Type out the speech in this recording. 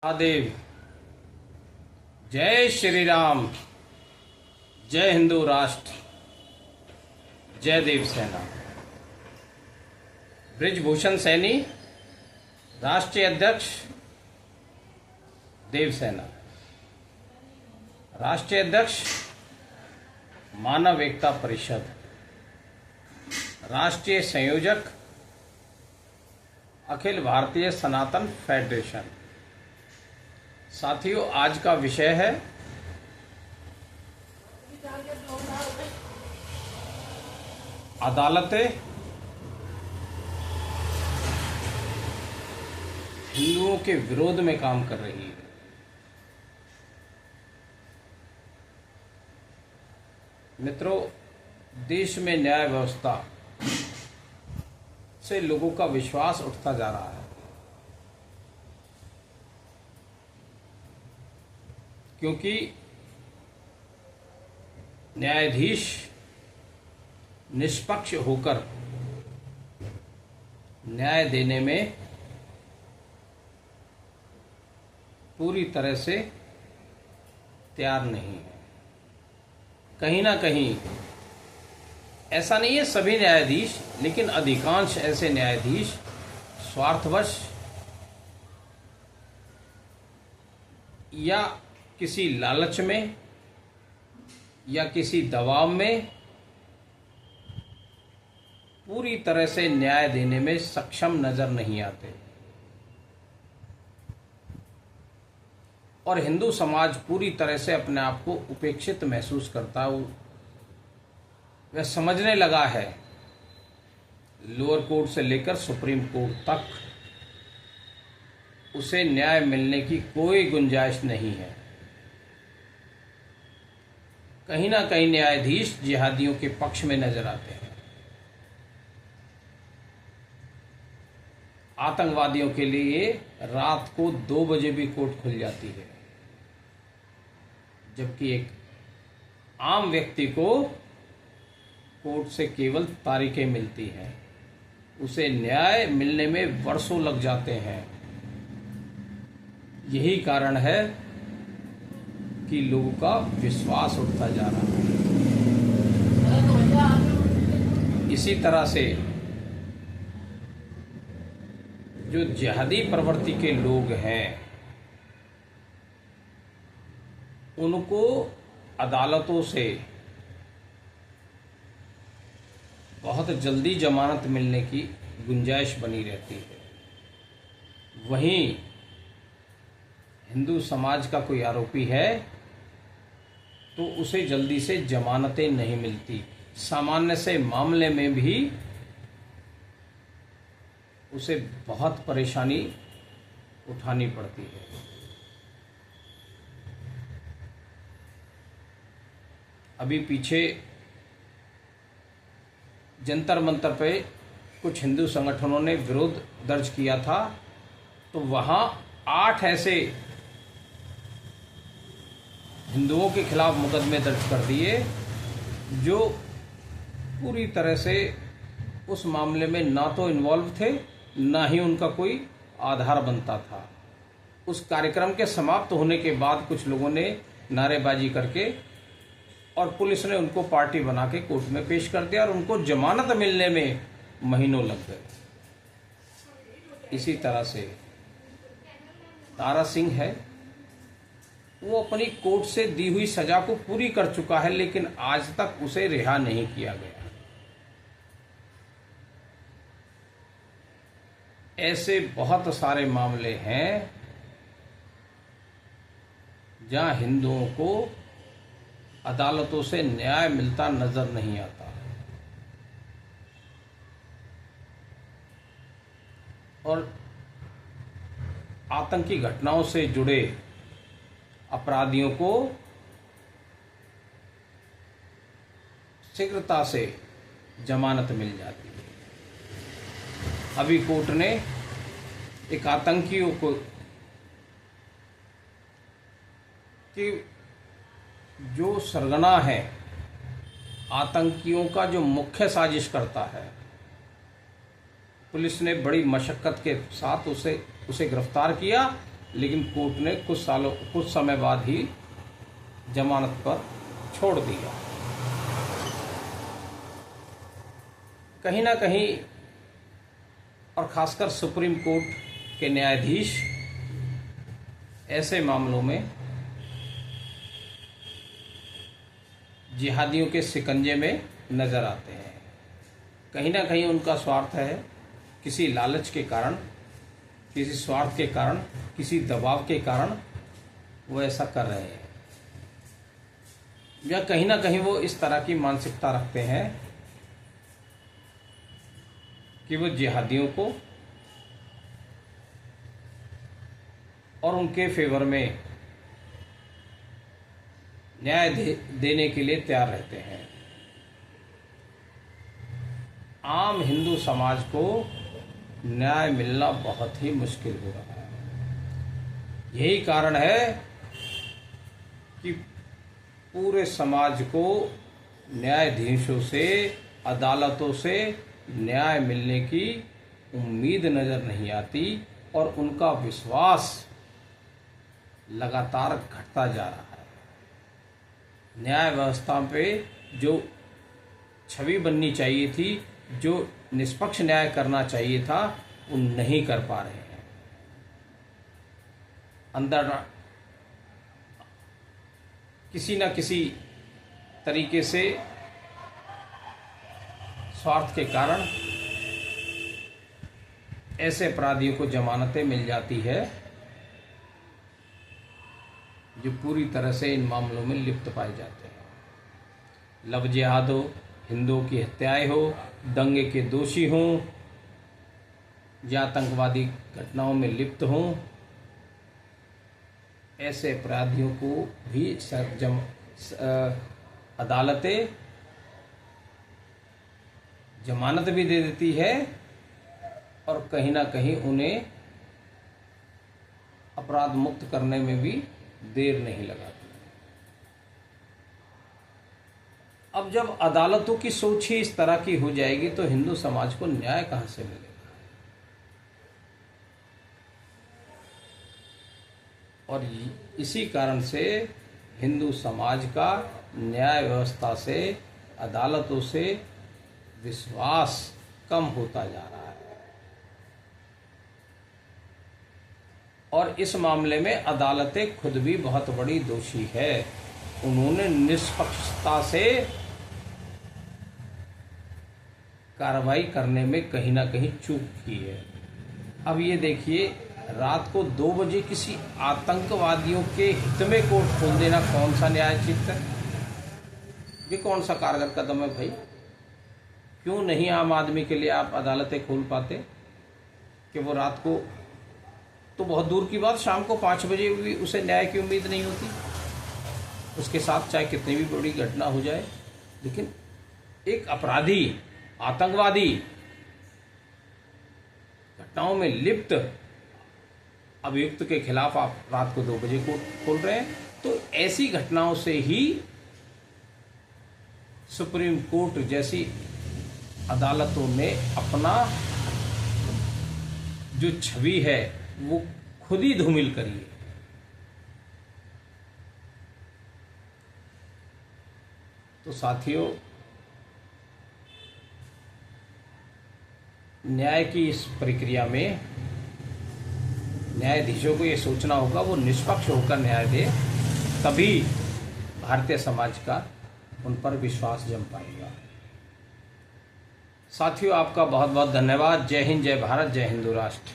महादेव। जय श्री राम। जय हिंदू राष्ट्र। जय देव सेना। ब्रिजभूषण सैनी, राष्ट्रीय अध्यक्ष देव सेना। राष्ट्रीय अध्यक्ष मानव एकता परिषद। राष्ट्रीय संयोजक अखिल भारतीय सनातन फेडरेशन। साथियों, आज का विषय है अदालतें हिंदुओं के विरोध में काम कर रही है। मित्रों, देश में न्याय व्यवस्था से लोगों का विश्वास उठता जा रहा है, क्योंकि न्यायाधीश निष्पक्ष होकर न्याय देने में पूरी तरह से तैयार नहीं है। कहीं ना कहीं ऐसा नहीं है सभी न्यायाधीश, लेकिन अधिकांश ऐसे न्यायाधीश स्वार्थवश या किसी लालच में या किसी दबाव में पूरी तरह से न्याय देने में सक्षम नजर नहीं आते। और हिंदू समाज पूरी तरह से अपने आप को उपेक्षित महसूस करता है। वह समझने लगा है, लोअर कोर्ट से लेकर सुप्रीम कोर्ट तक उसे न्याय मिलने की कोई गुंजाइश नहीं है। कहीं ना कहीं न्यायाधीश जिहादियों के पक्ष में नजर आते हैं। आतंकवादियों के लिए रात को 2 बजे भी कोर्ट खुल जाती है, जबकि एक आम व्यक्ति को कोर्ट से केवल तारीखें मिलती हैं। उसे न्याय मिलने में वर्षों लग जाते हैं। यही कारण है कि लोगों का विश्वास उठता जा रहा है। इसी तरह से जो जिहादी प्रवृत्ति के लोग हैं, उनको अदालतों से बहुत जल्दी जमानत मिलने की गुंजाइश बनी रहती है। वहीं हिंदू समाज का कोई आरोपी है तो उसे जल्दी से जमानतें नहीं मिलती। सामान्य से मामले में भी उसे बहुत परेशानी उठानी पड़ती है। अभी पीछे जंतर मंतर पे कुछ हिंदू संगठनों ने विरोध दर्ज किया था, तो वहां 8 ऐसे हिंदुओं के खिलाफ मुकदमे दर्ज कर दिए जो पूरी तरह से उस मामले में ना तो इन्वॉल्व थे, ना ही उनका कोई आधार बनता था। उस कार्यक्रम के समाप्त होने के बाद कुछ लोगों ने नारेबाजी करके और पुलिस ने उनको पार्टी बना के कोर्ट में पेश कर दिया और उनको जमानत मिलने में महीनों लग गए। इसी तरह से तारा सिंह है, वो अपनी कोर्ट से दी हुई सजा को पूरी कर चुका है, लेकिन आज तक उसे रिहा नहीं किया गया। ऐसे बहुत सारे मामले हैं जहां हिंदुओं को अदालतों से न्याय मिलता नजर नहीं आता। और आतंकी घटनाओं से जुड़े अपराधियों को शीघ्रता से जमानत मिल जाती है। अभी कोर्ट ने एक आतंकियों को कि जो सरगना है, आतंकियों का जो मुख्य साजिश करता है, पुलिस ने बड़ी मशक्कत के साथ उसे गिरफ्तार किया लेकिन कोर्ट ने कुछ समय बाद ही जमानत पर छोड़ दिया। कहीं ना कहीं और खासकर सुप्रीम कोर्ट के न्यायाधीश ऐसे मामलों में जिहादियों के शिकंजे में नजर आते हैं। कहीं ना कहीं उनका स्वार्थ है, किसी लालच के कारण, किसी स्वार्थ के कारण, किसी दबाव के कारण वो ऐसा कर रहे हैं, या कहीं ना कहीं वो इस तरह की मानसिकता रखते हैं कि वो जिहादियों को और उनके फेवर में न्याय देने के लिए तैयार रहते हैं। आम हिंदू समाज को न्याय मिलना बहुत ही मुश्किल हो रहा है। यही कारण है कि पूरे समाज को न्यायाधीशों से, अदालतों से न्याय मिलने की उम्मीद नजर नहीं आती और उनका विश्वास लगातार घटता जा रहा है। न्याय व्यवस्था पे जो छवि बननी चाहिए थी, जो निष्पक्ष न्याय करना चाहिए था, वो नहीं कर पा रहे हैं। अंदर किसी न किसी तरीके से स्वार्थ के कारण ऐसे अपराधियों को जमानतें मिल जाती है जो पूरी तरह से इन मामलों में लिप्त पाए जाते हैं। लव जिहाद हो, हिंदुओं की हत्याएं हो, दंगे के दोषी हों या आतंकवादी घटनाओं में लिप्त हों, ऐसे अपराधियों को भी अदालतें जमानत भी दे देती है और कहीं ना कहीं उन्हें अपराध मुक्त करने में भी देर नहीं लगाती। अब जब अदालतों की सोच ही इस तरह की हो जाएगी तो हिंदू समाज को न्याय कहां से मिलेगा? और इसी कारण से हिंदू समाज का न्याय व्यवस्था से, अदालतों से विश्वास कम होता जा रहा है। और इस मामले में अदालतें खुद भी बहुत बड़ी दोषी है। उन्होंने निष्पक्षता से कार्रवाई करने में कहीं ना कहीं चूक की है। अब ये देखिए, रात को 2 बजे किसी आतंकवादियों के हित में कोर्ट खोल देना कौन सा न्यायोचित है? ये कौन सा कारगर कदम है भाई? क्यों नहीं आम आदमी के लिए आप अदालतें खोल पाते कि वो रात को, तो बहुत दूर की बात, शाम को 5 बजे भी उसे न्याय की उम्मीद नहीं होती, उसके साथ चाहे कितनी भी बड़ी घटना हो जाए। लेकिन एक अपराधी, आतंकवादी, घटनाओं में लिप्त अभियुक्त के खिलाफ आप रात को 2 बजे कोर्ट खोल रहे हैं, तो ऐसी घटनाओं से ही सुप्रीम कोर्ट जैसी अदालतों ने अपना जो छवि है वो खुद ही धूमिल करी है। तो साथियों, न्याय की इस प्रक्रिया में न्यायाधीशों को ये सोचना होगा वो निष्पक्ष होकर न्याय दे, तभी भारतीय समाज का उन पर विश्वास जम पाएगा। साथियों, आपका बहुत बहुत धन्यवाद। जय हिंद, जय भारत, जय हिंदू राष्ट्र।